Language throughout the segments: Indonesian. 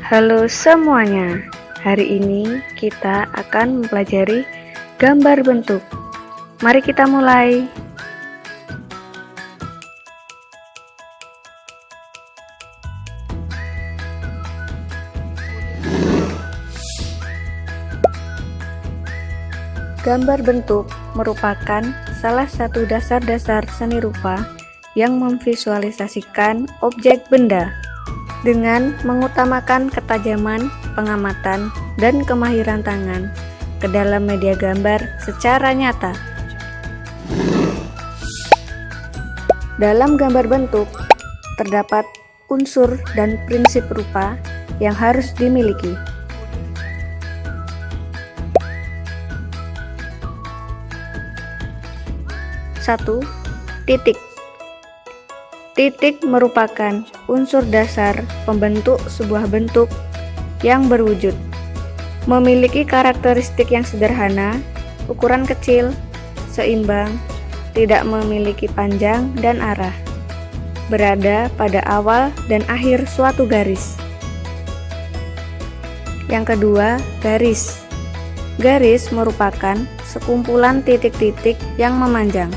Halo semuanya, hari ini kita akan mempelajari gambar bentuk. Mari kita mulai. Gambar bentuk merupakan salah satu dasar-dasar seni rupa yang memvisualisasikan objek benda dengan mengutamakan ketajaman, pengamatan, dan kemahiran tangan ke dalam media gambar secara nyata. Dalam gambar bentuk, terdapat unsur dan prinsip rupa yang harus dimiliki. Satu, titik. Titik merupakan unsur dasar pembentuk sebuah bentuk yang berwujud. Memiliki karakteristik yang sederhana, ukuran kecil, seimbang, tidak memiliki panjang dan arah. Berada pada awal dan akhir suatu garis. Yang kedua, garis. Garis merupakan sekumpulan titik-titik yang memanjang.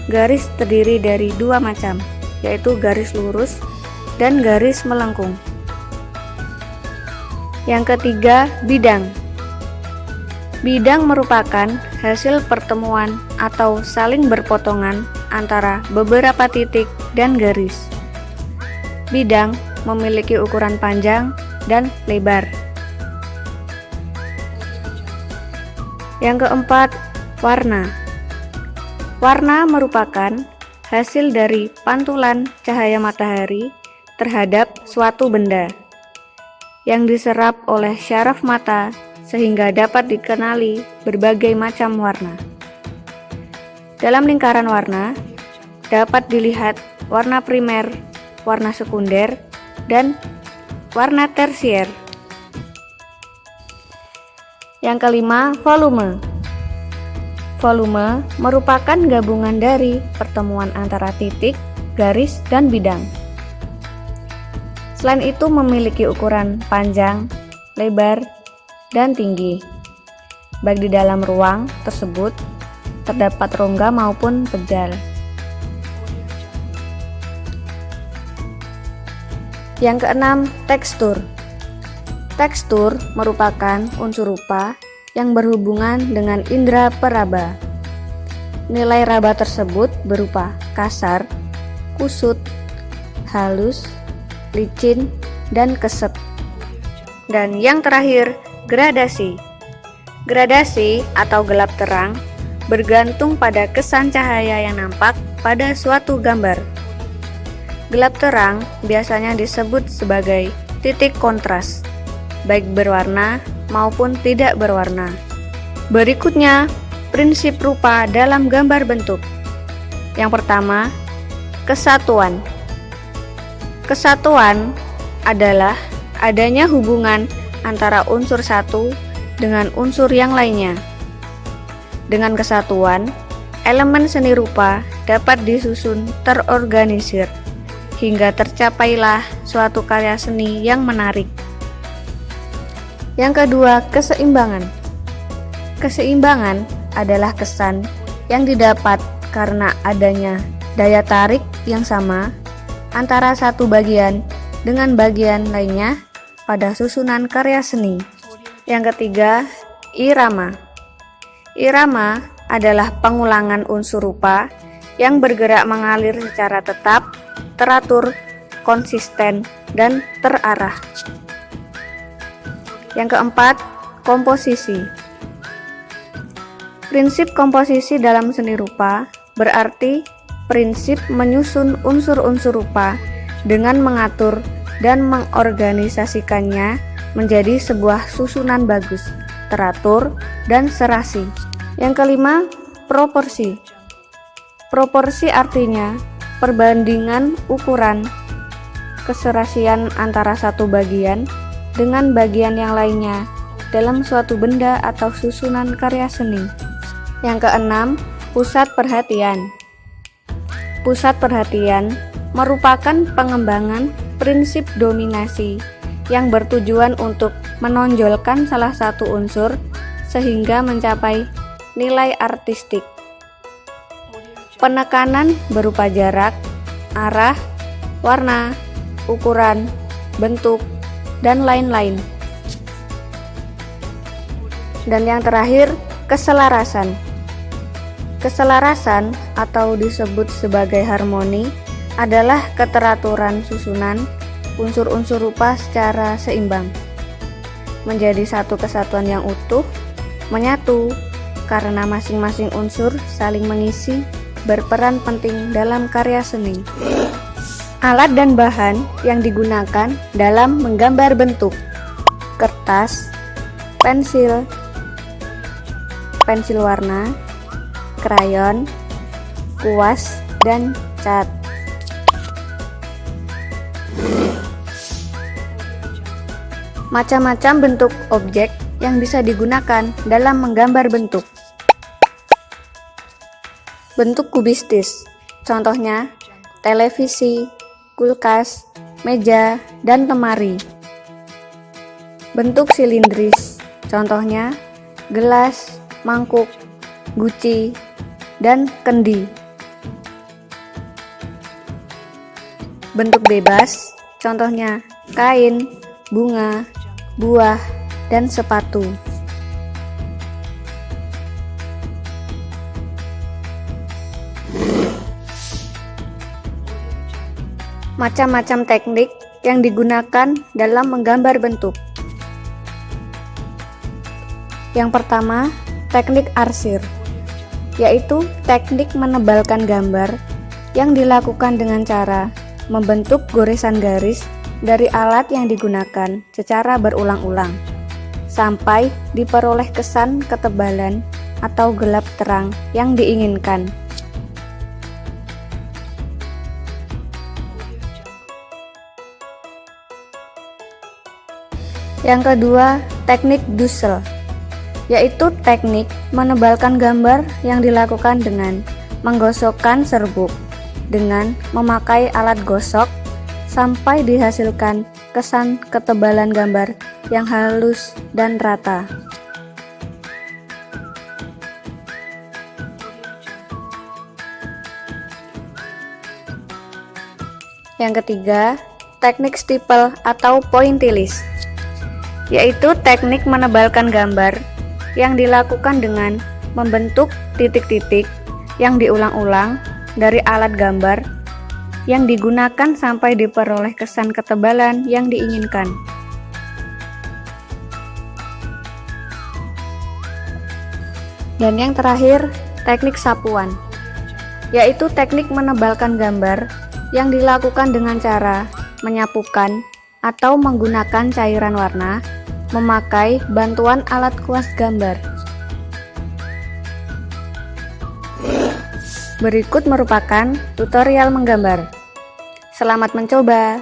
Garis terdiri dari dua macam, yaitu garis lurus dan garis melengkung. Yang ketiga, bidang. Bidang merupakan hasil pertemuan atau saling berpotongan antara beberapa titik dan garis. Bidang memiliki ukuran panjang dan lebar. Yang keempat, warna. Warna merupakan hasil dari pantulan cahaya matahari terhadap suatu benda yang diserap oleh syaraf mata sehingga dapat dikenali berbagai macam warna. Dalam lingkaran warna dapat dilihat warna primer, warna sekunder, dan warna tersier. Yang kelima, volume. Volume merupakan gabungan dari pertemuan antara titik, garis, dan bidang. Selain itu memiliki ukuran panjang, lebar, dan tinggi. Baik di dalam ruang tersebut terdapat rongga maupun pejal. Yang keenam, tekstur. Tekstur merupakan unsur rupa yang berhubungan dengan indera peraba. Nilai raba tersebut berupa kasar, kusut, halus, licin, dan keset. Dan yang terakhir, gradasi. Gradasi atau gelap terang bergantung pada kesan cahaya yang nampak pada suatu gambar. Gelap terang biasanya disebut sebagai titik kontras, baik berwarna maupun tidak berwarna. Berikutnya, prinsip rupa dalam gambar bentuk. Yang pertama, kesatuan. Kesatuan adalah adanya hubungan antara unsur satu dengan unsur yang lainnya. Dengan kesatuan, elemen seni rupa dapat disusun terorganisir hingga tercapailah suatu karya seni yang menarik. Yang kedua, keseimbangan. Keseimbangan adalah kesan yang didapat karena adanya daya tarik yang sama antara satu bagian dengan bagian lainnya pada susunan karya seni. Yang ketiga, irama. Irama adalah pengulangan unsur rupa yang bergerak mengalir secara tetap, teratur, konsisten, dan terarah. Yang keempat, komposisi. Prinsip komposisi dalam seni rupa berarti prinsip menyusun unsur-unsur rupa dengan mengatur dan mengorganisasikannya menjadi sebuah susunan bagus, teratur, dan serasi. Yang kelima, proporsi. Proporsi artinya perbandingan ukuran keserasian antara satu bagian dengan bagian yang lainnya dalam suatu benda atau susunan karya seni. Yang keenam, pusat perhatian. Pusat perhatian merupakan pengembangan prinsip dominasi yang bertujuan untuk menonjolkan salah satu unsur sehingga mencapai nilai artistik. Penekanan berupa jarak, arah, warna, ukuran, bentuk, dan lain-lain. Dan yang terakhir, keselarasan. Keselarasan atau disebut sebagai harmoni adalah keteraturan susunan unsur-unsur rupa secara seimbang menjadi satu kesatuan yang utuh, menyatu karena masing-masing unsur saling mengisi, berperan penting dalam karya seni. Alat dan bahan yang digunakan dalam menggambar bentuk: kertas, pensil warna, krayon, kuas, dan cat. Macam-macam bentuk objek yang bisa digunakan dalam menggambar bentuk. Bentuk kubistis, contohnya televisi, kulkas, meja, dan lemari. Bentuk silindris, contohnya gelas, mangkuk, guci, dan kendi. Bentuk bebas, contohnya kain, bunga, buah, dan sepatu. Macam-macam teknik yang digunakan dalam menggambar bentuk. Yang pertama, teknik arsir, yaitu teknik menebalkan gambar yang dilakukan dengan cara membentuk goresan garis dari alat yang digunakan secara berulang-ulang sampai diperoleh kesan ketebalan atau gelap terang yang diinginkan. Yang kedua, teknik Dussel, yaitu teknik menebalkan gambar yang dilakukan dengan menggosokkan serbuk dengan memakai alat gosok sampai dihasilkan kesan ketebalan gambar yang halus dan rata. Yang ketiga, teknik stipel atau pointillis, yaitu teknik menebalkan gambar yang dilakukan dengan membentuk titik-titik yang diulang-ulang dari alat gambar yang digunakan sampai diperoleh kesan ketebalan yang diinginkan. Dan yang terakhir, teknik sapuan, yaitu teknik menebalkan gambar yang dilakukan dengan cara menyapukan atau menggunakan cairan warna memakai bantuan alat kuas gambar. Berikut merupakan tutorial menggambar. Selamat mencoba.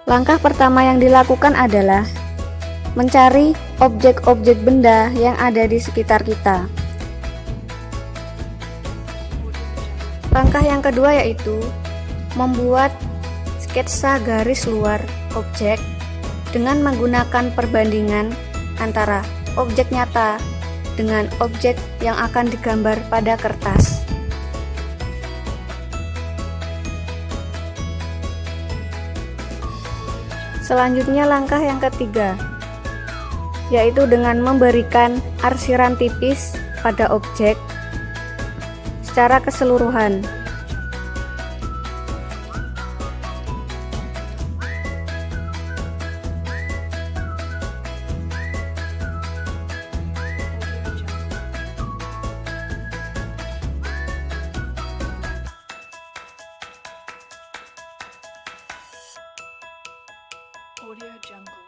Langkah pertama yang dilakukan adalah mencari objek-objek benda yang ada di sekitar kita. Langkah yang kedua yaitu membuat sketsa garis luar objek dengan menggunakan perbandingan antara objek nyata dengan objek yang akan digambar pada kertas. Selanjutnya langkah yang ketiga, yaitu dengan memberikan arsiran tipis pada objek secara keseluruhan. Audio Jungle.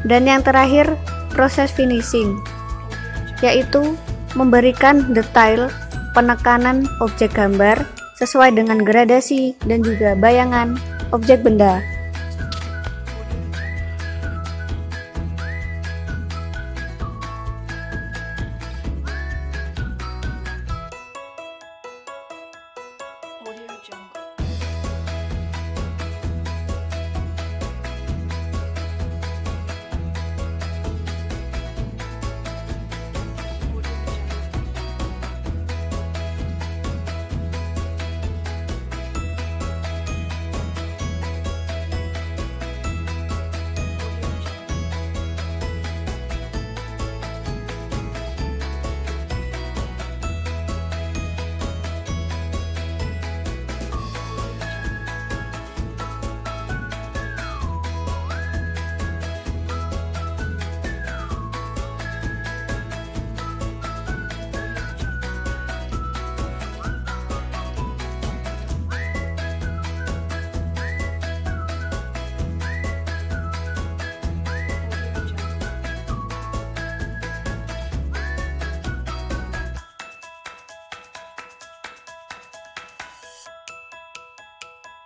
Dan yang terakhir, proses finishing, yaitu memberikan detail penekanan objek gambar sesuai dengan gradasi dan juga bayangan objek benda. Audio Jungle.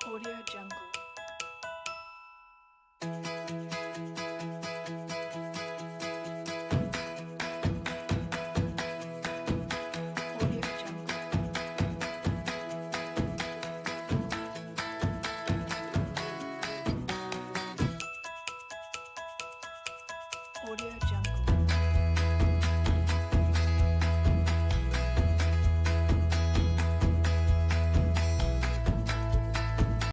Audio Jungle. Audio Jungle.